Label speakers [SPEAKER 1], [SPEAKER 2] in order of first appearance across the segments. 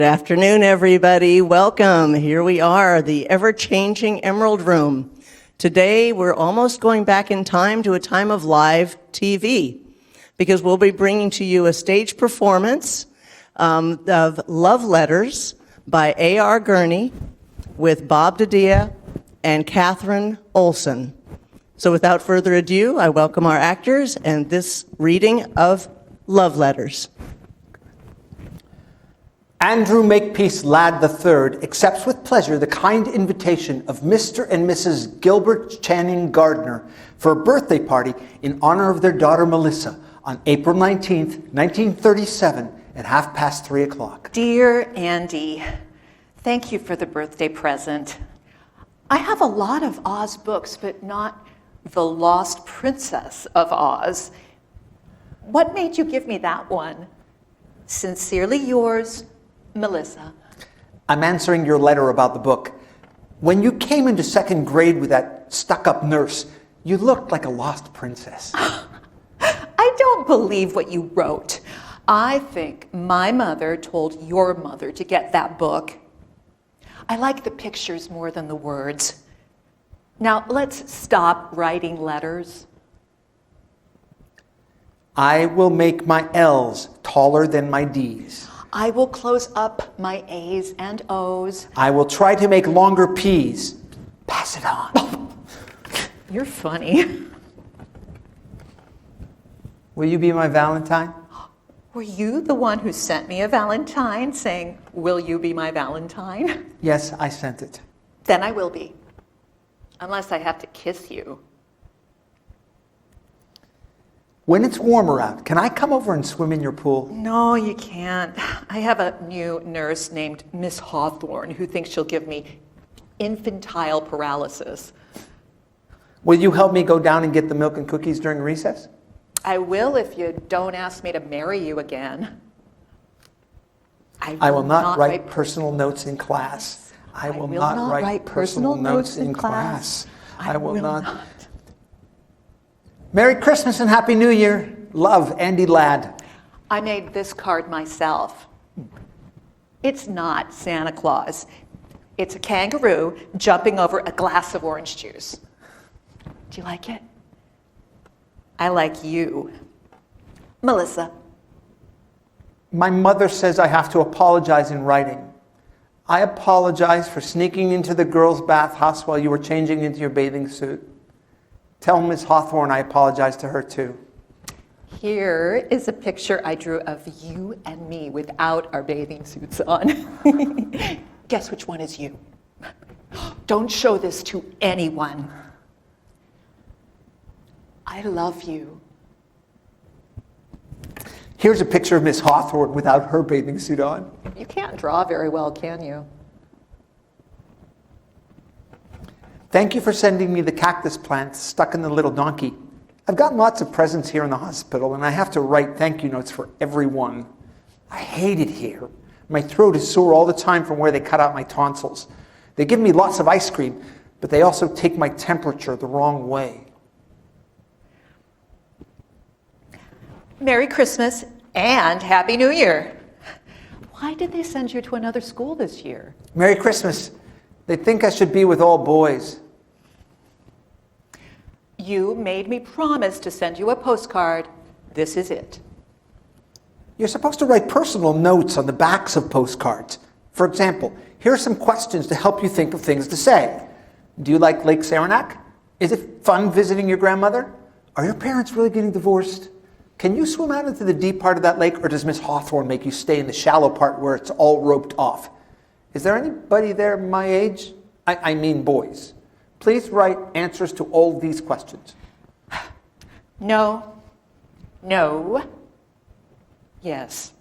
[SPEAKER 1] Good afternoon, everybody. Welcome. Here we are, the ever-changing Emerald Room. Today, we're almost going back in time to a time of live TV, because we'll be bringing to you a stage performance of Love Letters by A.R. Gurney with Bob DeDia and Catherine Olson. So without further ado, I welcome our actors and this reading of Love Letters.
[SPEAKER 2] Andrew Makepeace Ladd III accepts with pleasure the kind invitation of Mr. and Mrs. Gilbert Channing Gardner for a birthday party in honor of their daughter Melissa on April 19th, 1937 at 3:30.
[SPEAKER 3] Dear Andy, thank you for the birthday present. I have a lot of Oz books, but not The Lost Princess of Oz. What made you give me that one? Sincerely yours, Melissa.
[SPEAKER 2] I'm answering your letter about the book. When you came into second grade with that stuck-up nurse, you looked like a lost princess.
[SPEAKER 3] I don't believe what you wrote. I think my mother told your mother to get that book. I like the pictures more than the words. Now, let's stop writing letters.
[SPEAKER 2] I will make my L's taller than my D's.
[SPEAKER 3] I will close up my A's and O's.
[SPEAKER 2] I will try to make longer P's. Pass it on.
[SPEAKER 3] You're funny.
[SPEAKER 2] Will you be my Valentine?
[SPEAKER 3] Were you the one who sent me a Valentine saying, "Will you be my Valentine?"
[SPEAKER 2] Yes, I sent it.
[SPEAKER 3] Then I will be. Unless I have to kiss you.
[SPEAKER 2] When it's warmer out, can I come over and swim in your pool?
[SPEAKER 3] No, you can't. I have a new nurse named Miss Hawthorne who thinks she'll give me infantile paralysis.
[SPEAKER 2] Will you help me go down and get the milk and cookies during recess?
[SPEAKER 3] I will if you don't ask me to marry you again.
[SPEAKER 2] I will not write personal notes in class. I will not write personal notes in class. I will not. Merry Christmas and Happy New Year. Love, Andy Ladd.
[SPEAKER 3] I made this card myself. It's not Santa Claus. It's a kangaroo jumping over a glass of orange juice. Do you like it? I like you. Melissa.
[SPEAKER 2] My mother says I have to apologize in writing. I apologize for sneaking into the girls' bathhouse while you were changing into your bathing suit. Tell Miss Hawthorne I apologize to her too.
[SPEAKER 3] Here is a picture I drew of you and me without our bathing suits on. Guess which one is you? Don't show this to anyone. I love you.
[SPEAKER 2] Here's a picture of Miss Hawthorne without her bathing suit on.
[SPEAKER 3] You can't draw very well, can you?
[SPEAKER 2] Thank you for sending me the cactus plant stuck in the little donkey. I've gotten lots of presents here in the hospital, and I have to write thank you notes for everyone. I hate it here. My throat is sore all the time from where they cut out my tonsils. They give me lots of ice cream, but they also take my temperature the wrong way.
[SPEAKER 3] Merry Christmas and Happy New Year. Why did they send you to another school this year?
[SPEAKER 2] Merry Christmas. They think I should be with all boys.
[SPEAKER 3] You made me promise to send you a postcard. This is it.
[SPEAKER 2] You're supposed to write personal notes on the backs of postcards. For example, here are some questions to help you think of things to say. Do you like Lake Saranac? Is it fun visiting your grandmother? Are your parents really getting divorced? Can you swim out into the deep part of that lake, or does Miss Hawthorne make you stay in the shallow part where it's all roped off? Is there anybody there my age? I mean boys. Please write answers to all these questions.
[SPEAKER 3] No. No. Yes.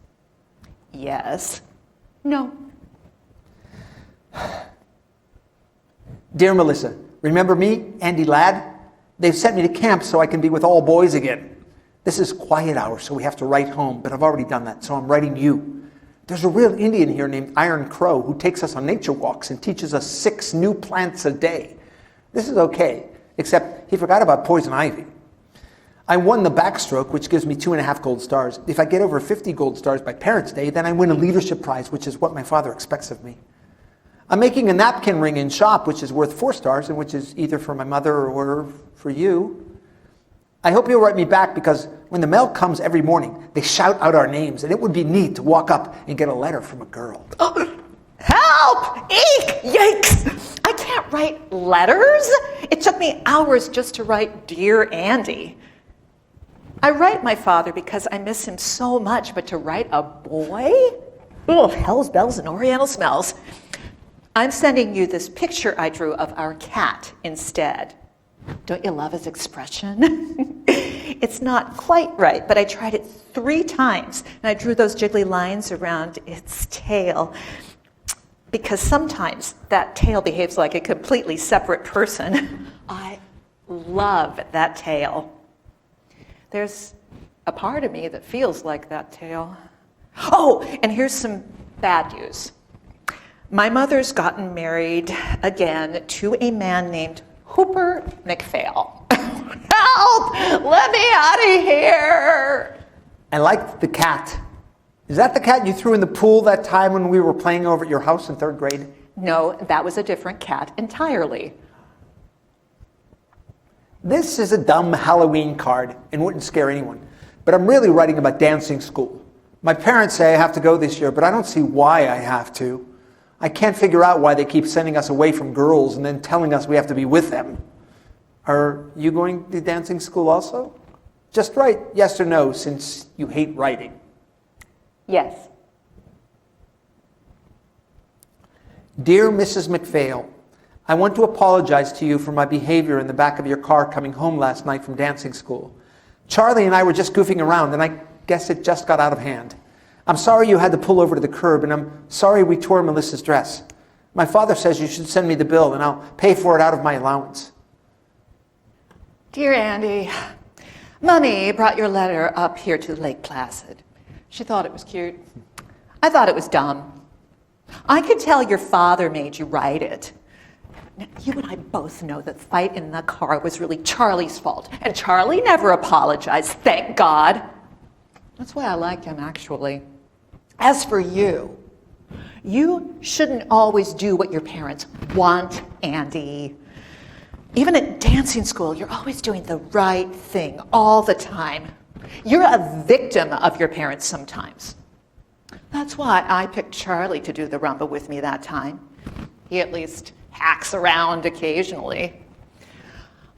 [SPEAKER 3] Yes. No.
[SPEAKER 2] Dear Melissa, remember me, Andy Ladd? They've sent me to camp so I can be with all boys again. This is quiet hour, so we have to write home, but I've already done that, so I'm writing you. There's a real Indian here named Iron Crow who takes us on nature walks and teaches us 6 new plants a day. This is okay, except he forgot about poison ivy. I won the backstroke, which gives me 2.5 gold stars. If I get over 50 gold stars by Parents' Day, then I win a leadership prize, which is what my father expects of me. I'm making a napkin ring in shop, which is worth 4 stars, and which is either for my mother or for you. I hope you'll write me back, because when the mail comes every morning, they shout out our names, and it would be neat to walk up and get a letter from a girl.
[SPEAKER 3] Help! Eek! Yikes! I can't write letters. It took me hours just to write Dear Andy. I write my father because I miss him so much, but to write a boy? Oh, hell's bells and oriental smells. I'm sending you this picture I drew of our cat instead. Don't you love his expression? It's not quite right, but I tried it 3 times, and I drew those jiggly lines around its tail, because sometimes that tail behaves like a completely separate person. I love that tail. There's a part of me that feels like that tail. Oh, and here's some bad news. My mother's gotten married again to a man named Hooper McPhail. Help! Let me out of here!
[SPEAKER 2] I liked the cat. Is that the cat you threw in the pool that time when we were playing over at your house in 3rd grade?
[SPEAKER 3] No, that was a different cat entirely.
[SPEAKER 2] This is a dumb Halloween card and wouldn't scare anyone, but I'm really writing about dancing school. My parents say I have to go this year, but I don't see why I have to. I can't figure out why they keep sending us away from girls and then telling us we have to be with them. Are you going to dancing school also? Just write yes or no, since you hate writing.
[SPEAKER 3] Yes.
[SPEAKER 2] Dear Mrs. McPhail, I want to apologize to you for my behavior in the back of your car coming home last night from dancing school. Charlie and I were just goofing around, and I guess it just got out of hand. I'm sorry you had to pull over to the curb, and I'm sorry we tore Melissa's dress. My father says you should send me the bill, and I'll pay for it out of my allowance.
[SPEAKER 3] Dear Andy, Mommy brought your letter up here to Lake Placid. She thought it was cute. I thought it was dumb. I could tell your father made you write it. Now, you and I both know that the fight in the car was really Charlie's fault, and Charlie never apologized, thank God. That's why I liked him, actually. As for you, you shouldn't always do what your parents want, Andy. Even at dancing school, you're always doing the right thing all the time. You're a victim of your parents sometimes. That's why I picked Charlie to do the rumba with me that time. He at least hacks around occasionally.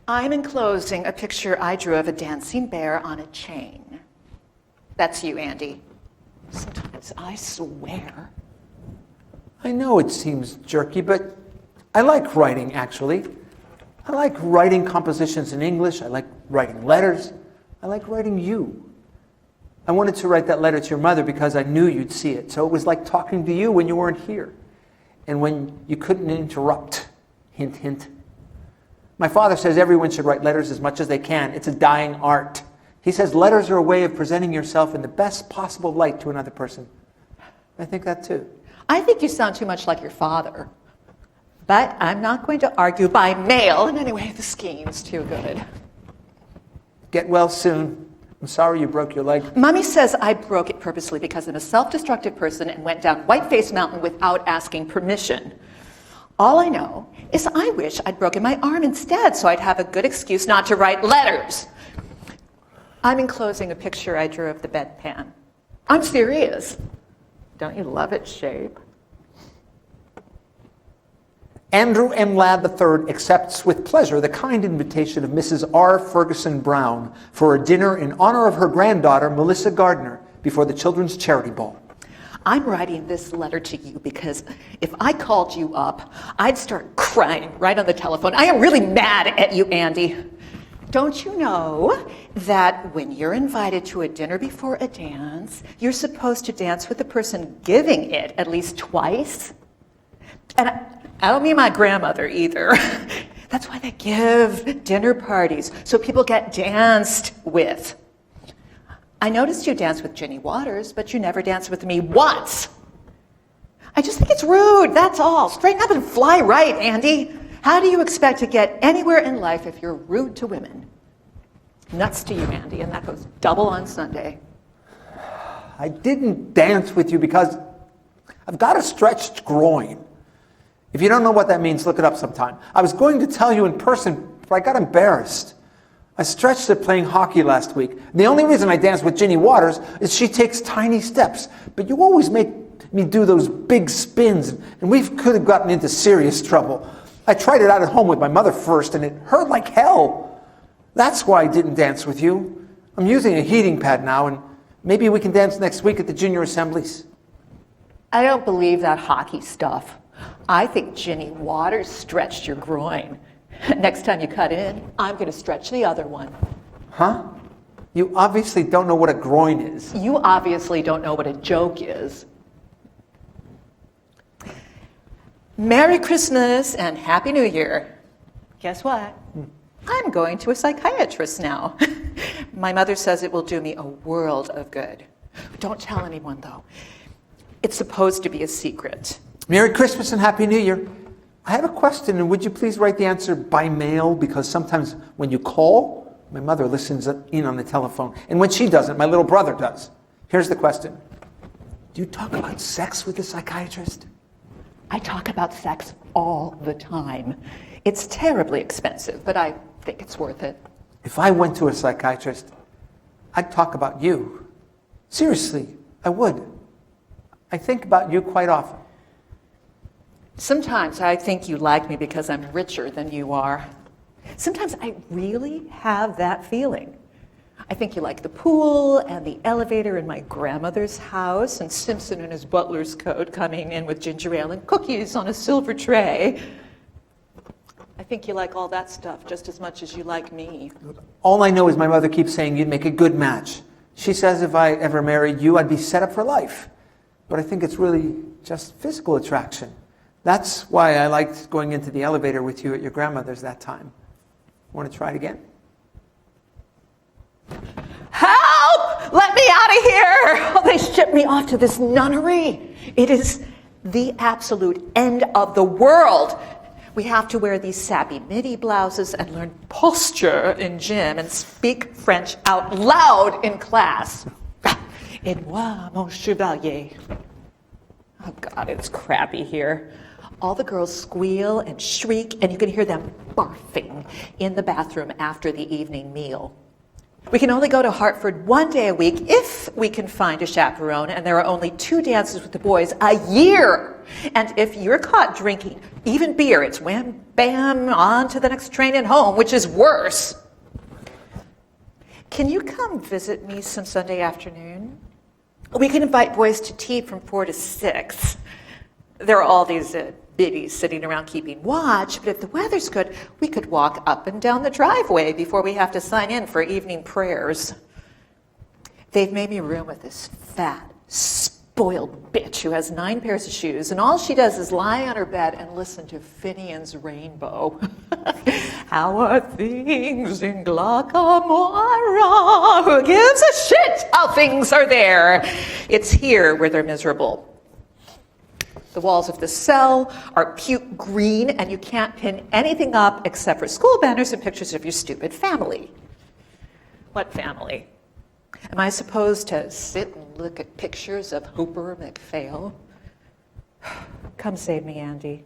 [SPEAKER 3] I'm enclosing a picture I drew of a dancing bear on a chain. That's you, Andy. Sometimes I swear.
[SPEAKER 2] I know it seems jerky, but I like writing, actually. I like writing compositions in English. I like writing letters. I like writing you. I wanted to write that letter to your mother because I knew you'd see it. So it was like talking to you when you weren't here and when you couldn't interrupt. Hint, hint. My father says everyone should write letters as much as they can. It's a dying art. He says letters are a way of presenting yourself in the best possible light to another person. I think that too.
[SPEAKER 3] I think you sound too much like your father. But I'm not going to argue by mail. And anyway, the skiing's too good.
[SPEAKER 2] Get well soon. I'm sorry you broke your leg.
[SPEAKER 3] Mommy says I broke it purposely because I'm a self-destructive person and went down Whiteface Mountain without asking permission. All I know is I wish I'd broken my arm instead so I'd have a good excuse not to write letters. I'm enclosing a picture I drew of the bedpan. I'm serious. Don't you love its shape?
[SPEAKER 2] Andrew M. Ladd III accepts with pleasure the kind invitation of Mrs. R. Ferguson Brown for a dinner in honor of her granddaughter, Melissa Gardner, before the Children's Charity Ball.
[SPEAKER 3] I'm writing this letter to you because if I called you up, I'd start crying right on the telephone. I am really mad at you, Andy. Don't you know that when you're invited to a dinner before a dance, you're supposed to dance with the person giving it at least twice? And I don't mean my grandmother either. That's why they give dinner parties, so people get danced with. I noticed you danced with Jenny Waters, but you never danced with me once. I just think it's rude, that's all. Straighten up and fly right, Andy. How do you expect to get anywhere in life if you're rude to women? Nuts to you, Andy, and that goes double on Sunday.
[SPEAKER 2] I didn't dance with you because I've got a stretched groin. If you don't know what that means, look it up sometime. I was going to tell you in person, but I got embarrassed. I stretched it playing hockey last week. And the only reason I dance with Ginny Waters is she takes tiny steps. But you always make me do those big spins, and we could have gotten into serious trouble. I tried it out at home with my mother first, and it hurt like hell. That's why I didn't dance with you. I'm using a heating pad now, and maybe we can dance next week at the junior assemblies.
[SPEAKER 3] I don't believe that hockey stuff. I think Ginny Waters stretched your groin. Next time you cut in, I'm going to stretch the other one.
[SPEAKER 2] Huh? You obviously don't know what a groin is.
[SPEAKER 3] You obviously don't know what a joke is. Merry Christmas and Happy New Year. Guess what? I'm going to a psychiatrist now. My mother says it will do me a world of good. Don't tell anyone, though. It's supposed to be a secret.
[SPEAKER 2] Merry Christmas and Happy New Year. I have a question, and would you please write the answer by mail? Because sometimes when you call, my mother listens in on the telephone. And when she doesn't, my little brother does. Here's the question. Do you talk about sex with a psychiatrist?
[SPEAKER 3] I talk about sex all the time. It's terribly expensive, but I think it's worth it.
[SPEAKER 2] If I went to a psychiatrist, I'd talk about you. Seriously, I would. I think about you quite often.
[SPEAKER 3] Sometimes I think you like me because I'm richer than you are. Sometimes I really have that feeling. I think you like the pool and the elevator in my grandmother's house and Simpson in his butler's coat coming in with ginger ale and cookies on a silver tray. I think you like all that stuff just as much as you like me.
[SPEAKER 2] All I know is my mother keeps saying you'd make a good match. She says if I ever married you, I'd be set up for life. But I think it's really just physical attraction. That's why I liked going into the elevator with you at your grandmother's that time. Want to try it again?
[SPEAKER 3] Help! Let me out of here! Oh, they shipped me off to this nunnery. It is the absolute end of the world. We have to wear these sappy midi blouses and learn posture in gym and speak French out loud in class. Et moi, mon chevalier. Oh God, it's crappy here. All the girls squeal and shriek, and you can hear them barfing in the bathroom after the evening meal. We can only go to Hartford one day a week if we can find a chaperone, and there are only 2 dances with the boys a year. And if you're caught drinking, even beer, it's wham, bam, on to the next train and home, which is worse. Can you come visit me some Sunday afternoon? We can invite boys to tea from 4 to 6. There are all these biddies sitting around keeping watch, but if the weather's good, we could walk up and down the driveway before we have to sign in for evening prayers. They've made me room with this fat, spoiled bitch who has 9 pairs of shoes, and all she does is lie on her bed and listen to Finian's Rainbow. How are things in Glacamora? Who gives a shit how things are there? It's here where they're miserable. The walls of the cell are puke green, and you can't pin anything up except for school banners and pictures of your stupid family. What family? Am I supposed to sit and look at pictures of Hooper McPhail? Come save me, Andy.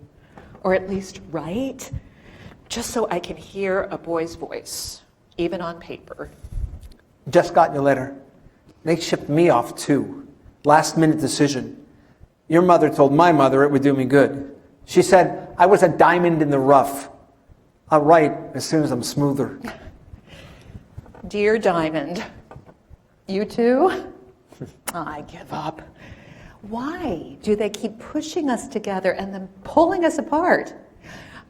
[SPEAKER 3] Or at least write, just so I can hear a boy's voice, even on paper.
[SPEAKER 2] Just got your letter. They shipped me off too. Last minute decision. Your mother told my mother it would do me good. She said I was a diamond in the rough. I'll write as soon as I'm smoother.
[SPEAKER 3] Dear Diamond, you too? I give up. Why do they keep pushing us together and then pulling us apart?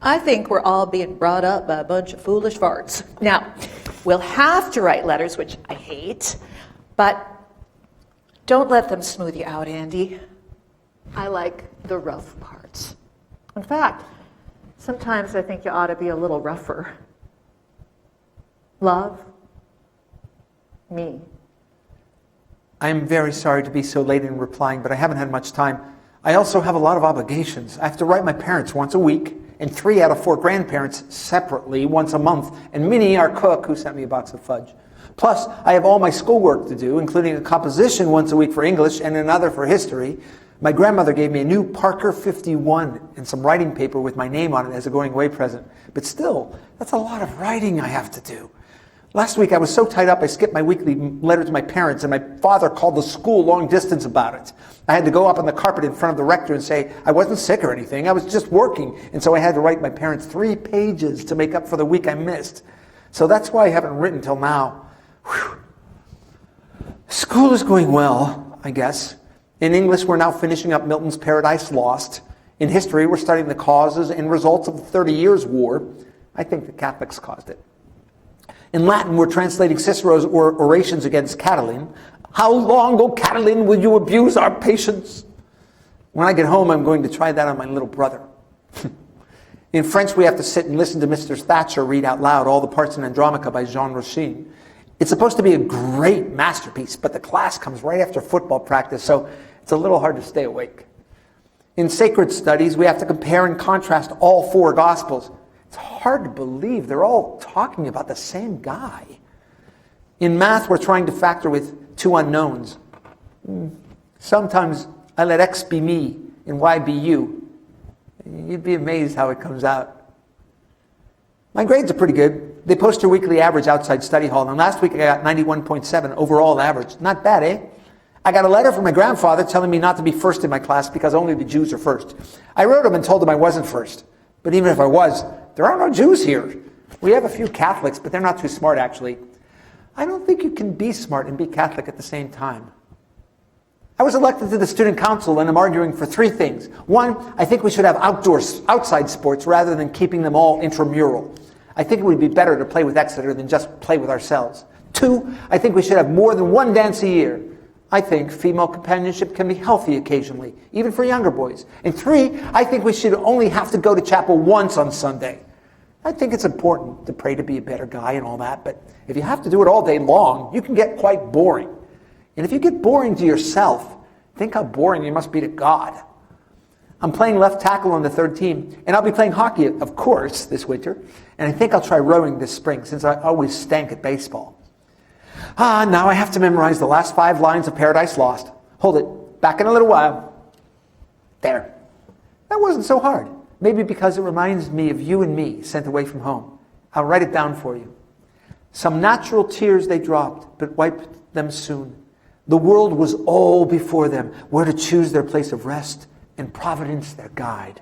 [SPEAKER 3] I think we're all being brought up by a bunch of foolish farts. Now, we'll have to write letters, which I hate, but don't let them smooth you out, Andy. I like the rough parts. In fact, sometimes I think you ought to be a little rougher. Love me.
[SPEAKER 2] I am very sorry to be so late in replying, but I haven't had much time. I also have a lot of obligations. I have to write my parents once a week, and 3 out of 4 grandparents separately once a month, and Minnie, our cook, who sent me a box of fudge. Plus, I have all my schoolwork to do, including a composition once a week for English and another for history. My grandmother gave me a new Parker 51 and some writing paper with my name on it as a going away present. But still, that's a lot of writing I have to do. Last week I was so tied up I skipped my weekly letter to my parents, and my father called the school long distance about it. I had to go up on the carpet in front of the rector and say I wasn't sick or anything, I was just working, and so I had to write my parents 3 pages to make up for the week I missed. So that's why I haven't written till now. Whew. School is going well, I guess. In English, we're now finishing up Milton's Paradise Lost. In history, we're studying the causes and results of the 30 Years' War. I think the Catholics caused it. In Latin, we're translating Cicero's orations against Catiline. How long, O Catiline, will you abuse our patience? When I get home, I'm going to try that on my little brother. In French, we have to sit and listen to Mr. Thatcher read out loud all the parts in Andromache by Jean Rochine. It's supposed to be a great masterpiece, but the class comes right after football practice, so it's a little hard to stay awake. In sacred studies, we have to compare and contrast all 4 Gospels. It's hard to believe they're all talking about the same guy. In math, we're trying to factor with 2 unknowns. Sometimes I let X be me and Y be you. You'd be amazed how it comes out. My grades are pretty good. They post your weekly average outside study hall, and last week I got 91.7 overall average. Not bad, eh? I got a letter from my grandfather telling me not to be first in my class because only the Jews are first. I wrote him and told him I wasn't first. But even if I was, there are no Jews here. We have a few Catholics, but they're not too smart, actually. I don't think you can be smart and be Catholic at the same time. I was elected to the student council, and I'm arguing for 3 things. 1, I think we should have outside sports rather than keeping them all intramural. I think it would be better to play with Exeter than just play with ourselves. 2, I think we should have more than 1 dance a year. I think female companionship can be healthy occasionally, even for younger boys. And 3, I think we should only have to go to chapel once on Sunday. I think it's important to pray to be a better guy and all that, but if you have to do it all day long, you can get quite boring. And if you get boring to yourself, think how boring you must be to God. I'm playing left tackle on the 3rd team, and I'll be playing hockey, of course, this winter. And I think I'll try rowing this spring, since I always stank at baseball. Now I have to memorize the last 5 lines of Paradise Lost. Hold it. Back in a little while. There. That wasn't so hard. Maybe because it reminds me of you and me, sent away from home. I'll write it down for you. Some natural tears they dropped, but wiped them soon. The world was all before them, where to choose their place of rest, and Providence their guide.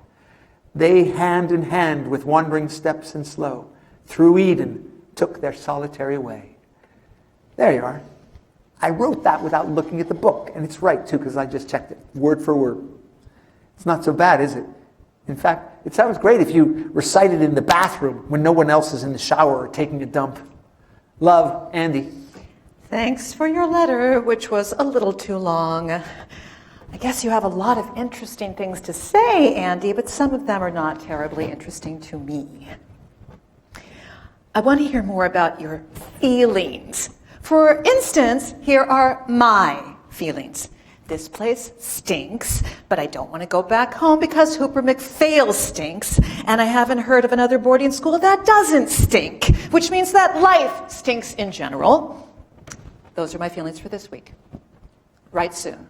[SPEAKER 2] They, hand in hand, with wandering steps and slow, through Eden took their solitary way. There you are. I wrote that without looking at the book, and it's right, too, because I just checked it, word for word. It's not so bad, is it? In fact, it sounds great if you recite it in the bathroom when no one else is in the shower or taking a dump. Love, Andy.
[SPEAKER 3] Thanks for your letter, which was a little too long. I guess you have a lot of interesting things to say, Andy, but some of them are not terribly interesting to me. I want to hear more about your feelings. For instance, here are my feelings. This place stinks, but I don't want to go back home because Hooper McPhail stinks, and I haven't heard of another boarding school that doesn't stink, which means that life stinks in general. Those are my feelings for this week. Write soon.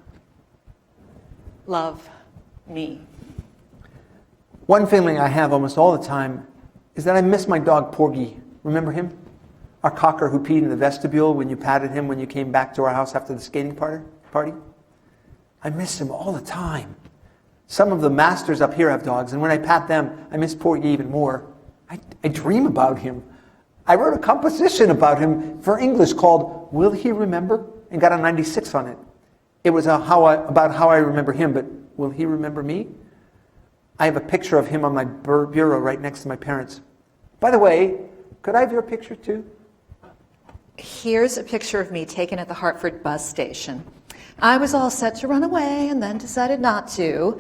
[SPEAKER 3] Love, me.
[SPEAKER 2] One feeling I have almost all the time is that I miss my dog Porgy. Remember him? Our cocker who peed in the vestibule when you patted him when you came back to our house after the skating party? I miss him all the time. Some of the masters up here have dogs, and when I pat them, I miss Porgy even more. I dream about him. I wrote a composition about him for English called Will He Remember? And got a 96 on it. It was about how I remember him, but will he remember me? I have a picture of him on my bureau right next to my parents. By the way, could I have your picture too?
[SPEAKER 3] Here's a picture of me taken at the Hartford bus station. I was all set to run away and then decided not to.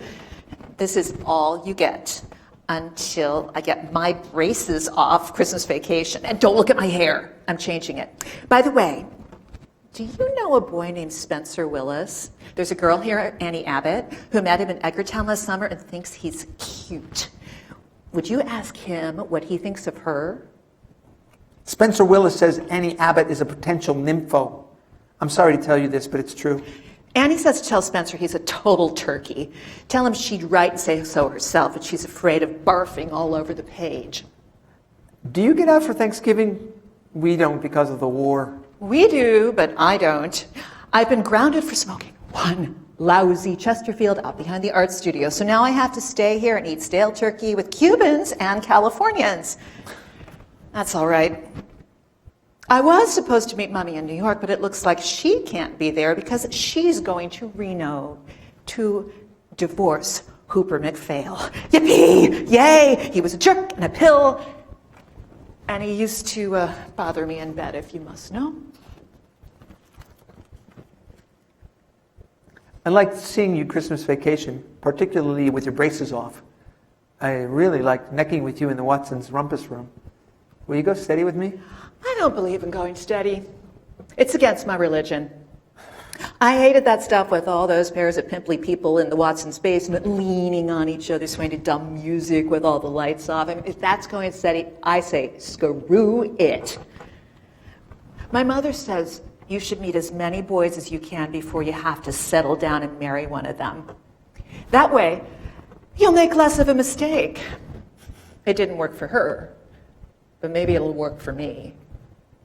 [SPEAKER 3] This is all you get until I get my braces off Christmas vacation. And don't look at my hair. I'm changing it. By the way, do you know a boy named Spencer Willis? There's a girl here, Annie Abbott, who met him in Edgartown last summer and thinks he's cute. Would you ask him what he thinks of her?
[SPEAKER 2] Spencer Willis says Annie Abbott is a potential nympho. I'm sorry to tell you this, but it's true.
[SPEAKER 3] Annie says to tell Spencer he's a total turkey. Tell him she'd write and say so herself, but she's afraid of barfing all over the page.
[SPEAKER 2] Do you get out for Thanksgiving? We don't because of the war.
[SPEAKER 3] We do, but I don't. I've been grounded for smoking one lousy Chesterfield out behind the art studio, so now I have to stay here and eat stale turkey with Cubans and Californians. That's all right. I was supposed to meet Mommy in New York, but it looks like she can't be there because she's going to Reno to divorce Hooper McPhail. Yippee! Yay! He was a jerk and a pill, and he used to bother me in bed, if you must know.
[SPEAKER 2] I liked seeing you Christmas vacation, particularly with your braces off. I really liked necking with you in the Watson's rumpus room. Will you go steady with me?
[SPEAKER 3] I don't believe in going steady. It's against my religion. I hated that stuff with all those pairs of pimply people in the Watson's basement leaning on each other, swaying to dumb music with all the lights off. I mean, if that's going steady, I say, screw it. My mother says you should meet as many boys as you can before you have to settle down and marry one of them. That way, you'll make less of a mistake. It didn't work for her, but maybe it'll work for me.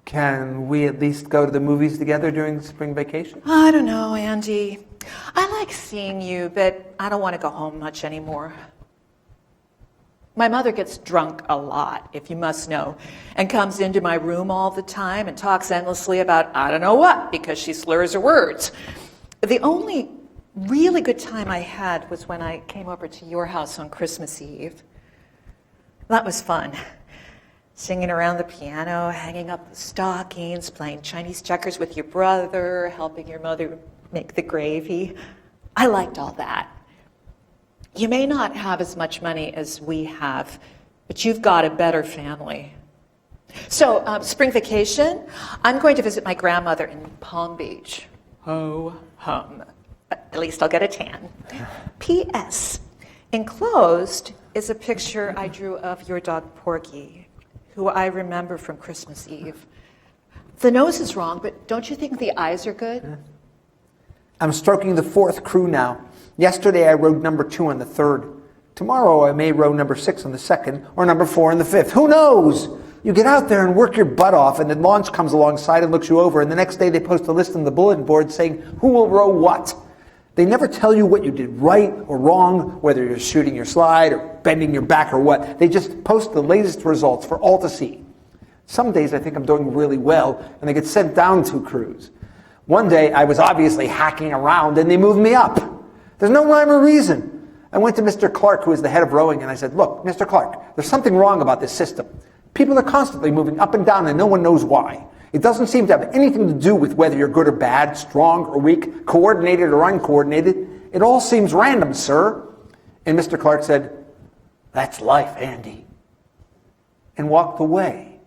[SPEAKER 2] Can we at least go to the movies together during the spring vacation?
[SPEAKER 3] I don't know, Andy. I like seeing you, but I don't want to go home much anymore. My mother gets drunk a lot, if you must know, and comes into my room all the time and talks endlessly about I don't know what because she slurs her words. The only really good time I had was when I came over to your house on Christmas Eve. That was fun. Singing around the piano, hanging up the stockings, playing Chinese checkers with your brother, helping your mother make the gravy. I liked all that. You may not have as much money as we have, but you've got a better family. So, spring vacation, I'm going to visit my grandmother in Palm Beach. Ho hum. At least I'll get a tan. P.S. Enclosed is a picture I drew of your dog Porgy, who I remember from Christmas Eve. The nose is wrong, but don't you think the eyes are good?
[SPEAKER 2] I'm stroking the 4th crew now. Yesterday I rowed number 2 on the 3rd. Tomorrow I may row number 6 on the 2nd, or number 4 on the 5th. Who knows? You get out there and work your butt off, and the launch comes alongside and looks you over, and the next day they post a list on the bulletin board saying who will row what. They never tell you what you did right or wrong, whether you're shooting your slide or bending your back or what. They just post the latest results for all to see. Some days I think I'm doing really well, and I get sent down 2 crews. One day I was obviously hacking around, and they moved me up. There's no rhyme or reason. I went to Mr. Clark, who is the head of rowing, and I said, look, Mr. Clark, there's something wrong about this system. People are constantly moving up and down, and no one knows why. It doesn't seem to have anything to do with whether you're good or bad, strong or weak, coordinated or uncoordinated. It all seems random, sir. And Mr. Clark said, that's life, Andy, and walked away.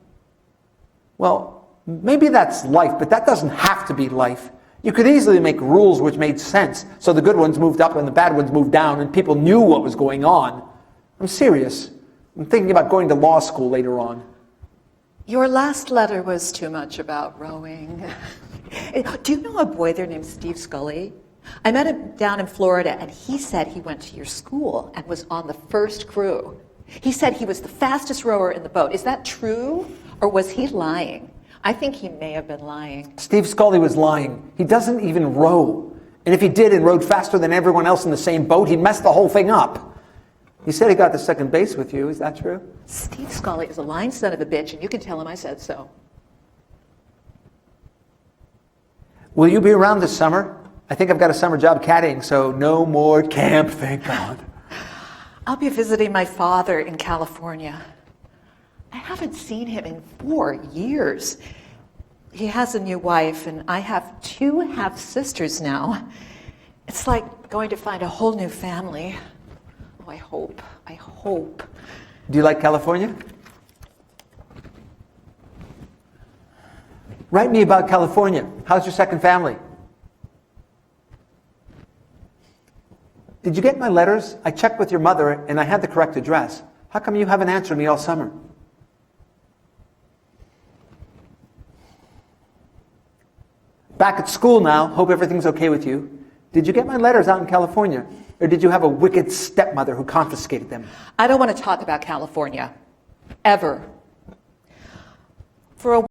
[SPEAKER 2] Well, maybe that's life, but that doesn't have to be life. You could easily make rules which made sense, so the good ones moved up and the bad ones moved down, and people knew what was going on. I'm serious. I'm thinking about going to law school later on.
[SPEAKER 3] Your last letter was too much about rowing. Do you know a boy there named Steve Scully? I met him down in Florida, and he said he went to your school and was on the 1st crew. He said he was the fastest rower in the boat. Is that true, or was he lying? I think he may have been lying.
[SPEAKER 2] Steve Scully was lying. He doesn't even row. And if he did and rowed faster than everyone else in the same boat, he'd mess the whole thing up. He said he got to second base with you. Is that true?
[SPEAKER 3] Steve Scully is a lying son of a bitch, and you can tell him I said so.
[SPEAKER 2] Will you be around this summer? I think I've got a summer job caddying, so no more camp, thank God.
[SPEAKER 3] I'll be visiting my father in California. I haven't seen him in 4 years. He has a new wife, and I have 2 half-sisters now. It's like going to find a whole new family. Oh, I hope.
[SPEAKER 2] Do you like California? Write me about California. How's your second family? Did you get my letters? I checked with your mother, and I had the correct address. How come you haven't answered me all summer? Back at school now. Hope everything's okay with you. Did you get my letters out in California? Or did you have a wicked stepmother who confiscated them?
[SPEAKER 3] I don't want to talk about California. Ever. For a